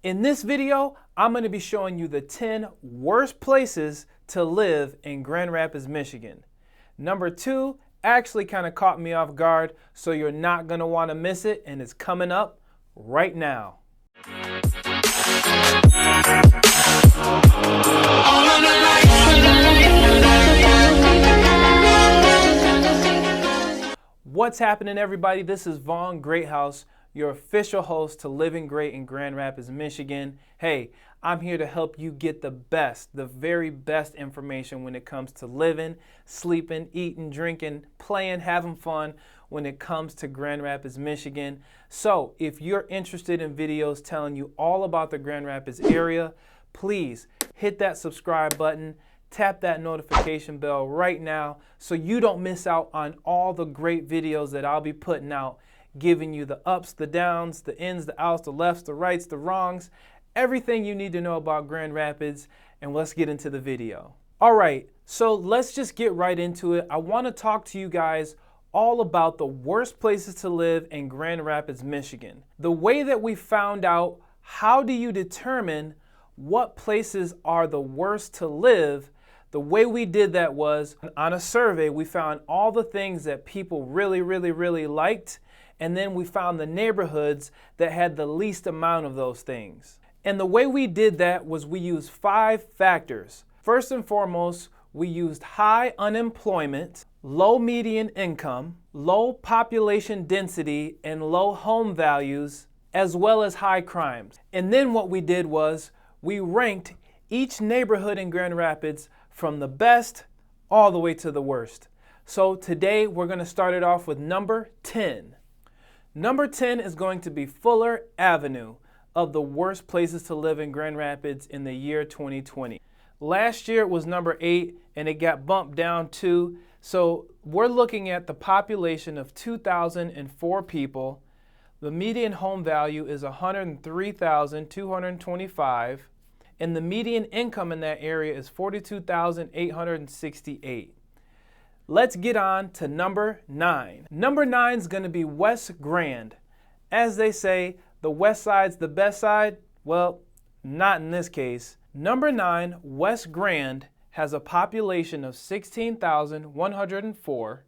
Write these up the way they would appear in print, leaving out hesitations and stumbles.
In this video, I'm going to be showing you the 10 worst places to live in Grand Rapids, Michigan. Number 2 actually kind of caught me off guard, so you're not going to want to miss it, and it's coming up right now. What's happening, everybody? This is Vaughn Greathouse, your official host to Living Great in Grand Rapids, Michigan. Hey, I'm here to help you get the best, the very best information when it comes to living, sleeping, eating, drinking, playing, having fun when it comes to Grand Rapids, Michigan. So if you're interested in videos telling you all about the Grand Rapids area, please hit that subscribe button. Tap that notification bell right now so you don't miss out on all the great videos that I'll be putting out, giving you the ups, the downs, the ins, the outs, the lefts, the rights, the wrongs, everything you need to know about Grand Rapids. And let's get into the video. All right, so let's just get right into it. I want to talk to you guys all about the worst places to live in Grand Rapids, Michigan. The way that we found out how do you determine what places are the worst to live, the way we did that was on a survey. We found all the things that people really liked, and then we found the neighborhoods that had the least amount of those things. And the way we did that was we used 5 factors. First and foremost, we used high unemployment, low median income, low population density, and low home values, as well as high crimes. And then what we did was we ranked each neighborhood in Grand Rapids from the best all the way to the worst. So today we're going to start it off with number 10. Number 10 is going to be Fuller Avenue, of the worst places to live in Grand Rapids in the year 2020. Last year it was number 8 and it got bumped down 2. So we're looking at the population of 2,004 people. The median home value is $103,225. And the median income in that area is $42,868. Let's get on to number 9. Number 9 is going to be West Grand. As they say, the west side's the best side. Well, not in this case. Number 9, West Grand, has a population of 16,104.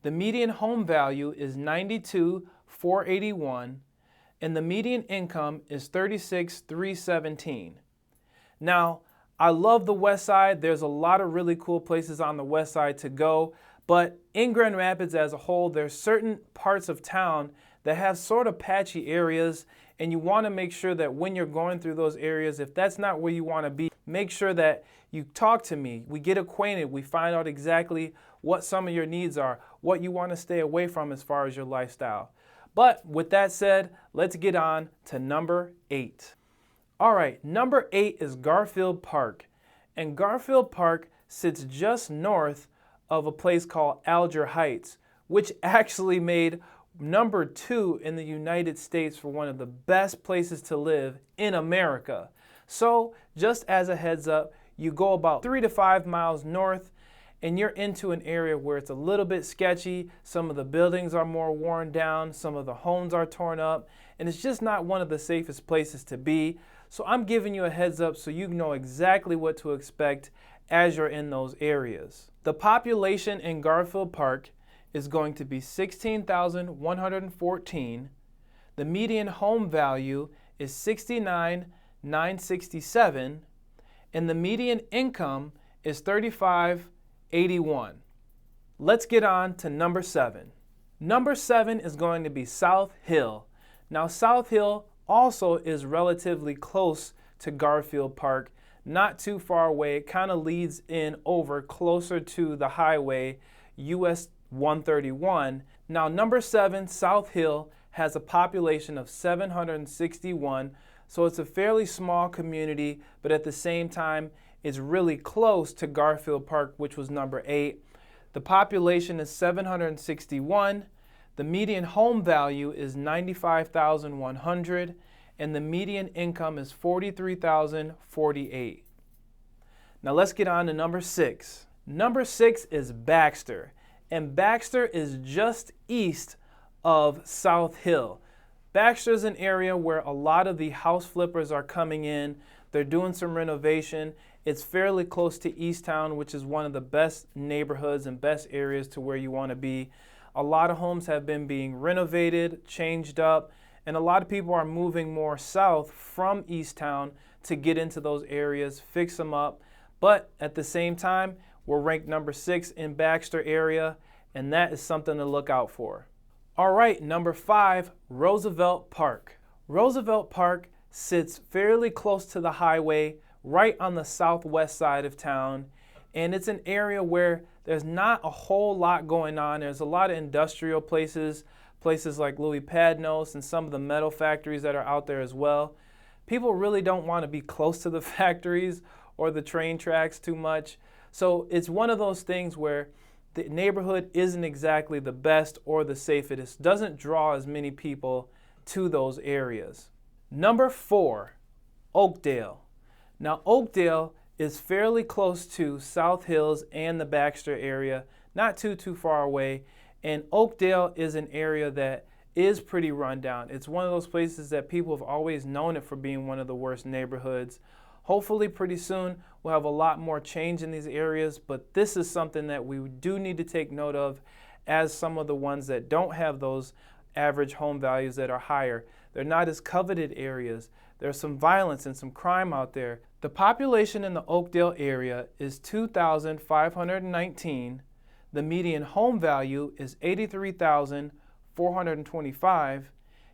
The median home value is $92,481. And the median income is $36,317. Now, I love the west side. There's a lot of really cool places on the west side to go, but in Grand Rapids as a whole, there's certain parts of town that have sort of patchy areas, and you want to make sure that when you're going through those areas, if that's not where you want to be, make sure that you talk to me. We get acquainted. We find out exactly what some of your needs are, what you want to stay away from as far as your lifestyle. But with that said, let's get on to number 8. All right, number 8 is Garfield Park. And Garfield Park sits just north of a place called Alger Heights, which actually made number 2 in the United States for one of the best places to live in America. So just as a heads up, you go about 3 to 5 miles north and you're into an area where it's a little bit sketchy. Some of the buildings are more worn down, some of the homes are torn up, and it's just not one of the safest places to be. So I'm giving you a heads up so you know exactly what to expect as you're in those areas. The population in Garfield Park is going to be 16,114. The median home value is $69,967, and the median income is $35,081. Let's get on to number 7. Number 7 is going to be South Hill. Now South Hill also is relatively close to Garfield Park, not too far away. It kind of leads in over closer to the highway, US 131. Now number 7, South Hill, has a population of 761, so it's a fairly small community, but at the same time, it's really close to Garfield Park, which was number 8. The population is 761. The median home value is $95,100, and the median income is $43,048. Now let's get on to number 6. Number 6 is Baxter, and Baxter is just east of South Hill. Baxter is an area where a lot of the house flippers are coming in. They're doing some renovation. It's fairly close to Easttown, which is one of the best neighborhoods and best areas to where you want to be. A lot of homes have been being renovated, changed up, and a lot of people are moving more south from Easttown to get into those areas, fix them up. But at the same time, we're ranked number 6 in Baxter area, and that is something to look out for. All right, number 5, Roosevelt Park. Roosevelt Park sits fairly close to the highway, right on the southwest side of town, and it's an area where there's not a whole lot going on. There's a lot of industrial places like Louis Padnos and some of the metal factories that are out there as well. People really don't want to be close to the factories or the train tracks too much. So it's one of those things where the neighborhood isn't exactly the best or the safest. It doesn't draw as many people to those areas. Number 4, Oakdale. Now, Oakdale is fairly close to South Hills and the Baxter area, not too far away. And Oakdale is an area that is pretty rundown. It's one of those places that people have always known it for being one of the worst neighborhoods. Hopefully pretty soon we'll have a lot more change in these areas, but this is something that we do need to take note of as some of the ones that don't have those average home values that are higher. They're not as coveted areas. There's some violence and some crime out there. The population in the Oakdale area is 2,519. The median home value is $83,425,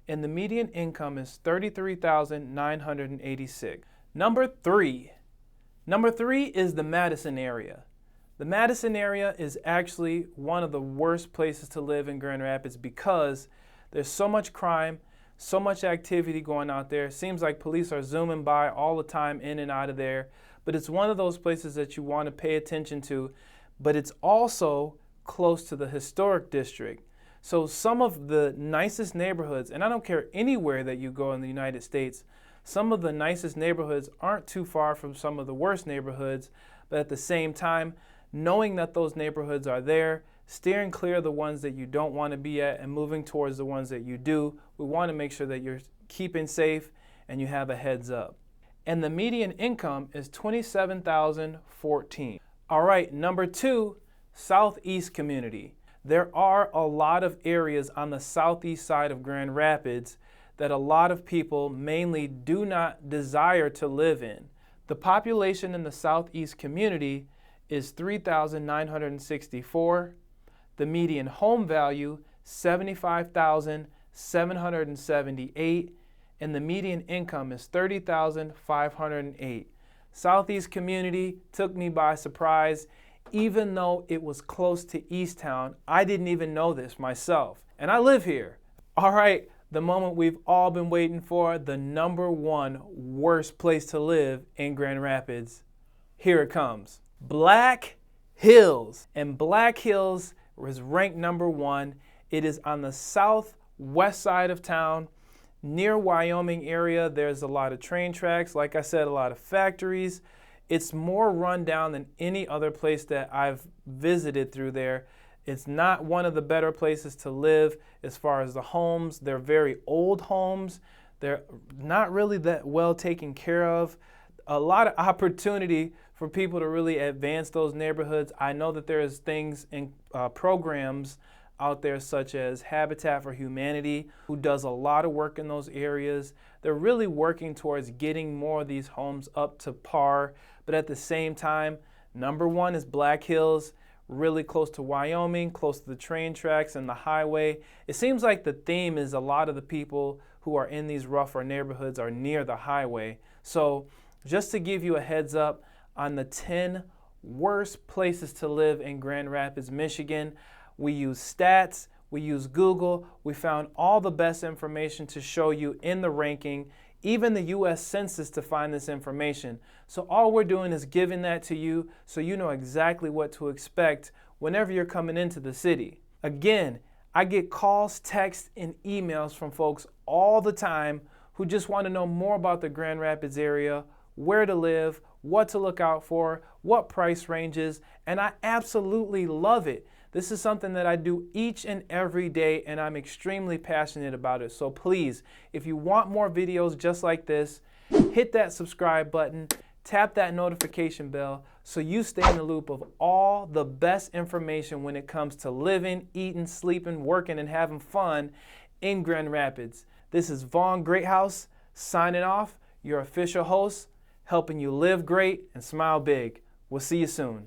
and the median income is $33,986. Number 3 is the Madison area. The Madison area is actually one of the worst places to live in Grand Rapids because there's so much crime, so much activity going out there. It seems like police are zooming by all the time in and out of there, but it's one of those places that you want to pay attention to, but it's also close to the historic district. So some of the nicest neighborhoods, and I don't care anywhere that you go in the United States, some of the nicest neighborhoods aren't too far from some of the worst neighborhoods, but at the same time, knowing that those neighborhoods are there, steering clear of the ones that you don't want to be at and moving towards the ones that you do, we want to make sure that you're keeping safe and you have a heads up. And the median income is $27,014. All right, number 2, Southeast community. There are a lot of areas on the southeast side of Grand Rapids that a lot of people mainly do not desire to live in. The population in the southeast community is 3,964. The median home value, $75,778, and the median income is $30,508. Southeast community took me by surprise. Even though it was close to Easttown, I didn't even know this myself, and I live here. All right, the moment we've all been waiting for, the number 1 worst place to live in Grand Rapids. Here it comes. Black Hills. And Black Hills was ranked number 1. It is on the southwest side of town, near Wyoming area. There's a lot of train tracks, like I said, a lot of factories. It's more run down than any other place that I've visited through there. It's not one of the better places to live as far as the homes. They're very old homes. They're not really that well taken care of. A lot of opportunity for people to really advance those neighborhoods. I know that there's things in programs out there such as Habitat for Humanity, who does a lot of work in those areas. They're really working towards getting more of these homes up to par. But at the same time, number 1 is Black Hills, really close to Wyoming, close to the train tracks and the highway. It seems like the theme is a lot of the people who are in these rougher neighborhoods are near the highway. So just to give you a heads up on the 10 worst places to live in Grand Rapids, Michigan, we use stats, we use Google, we found all the best information to show you in the ranking, even the U.S. Census to find this information. So all we're doing is giving that to you so you know exactly what to expect whenever you're coming into the city. Again, I get calls, texts, and emails from folks all the time who just want to know more about the Grand Rapids area, where to live, what to look out for, what price ranges, and I absolutely love it. This is something that I do each and every day, and I'm extremely passionate about it. So please, if you want more videos just like this, hit that subscribe button, tap that notification bell so you stay in the loop of all the best information when it comes to living, eating, sleeping, working, and having fun in Grand Rapids. This is Vaughn Greathouse signing off, your official host, helping you live great and smile big. We'll see you soon.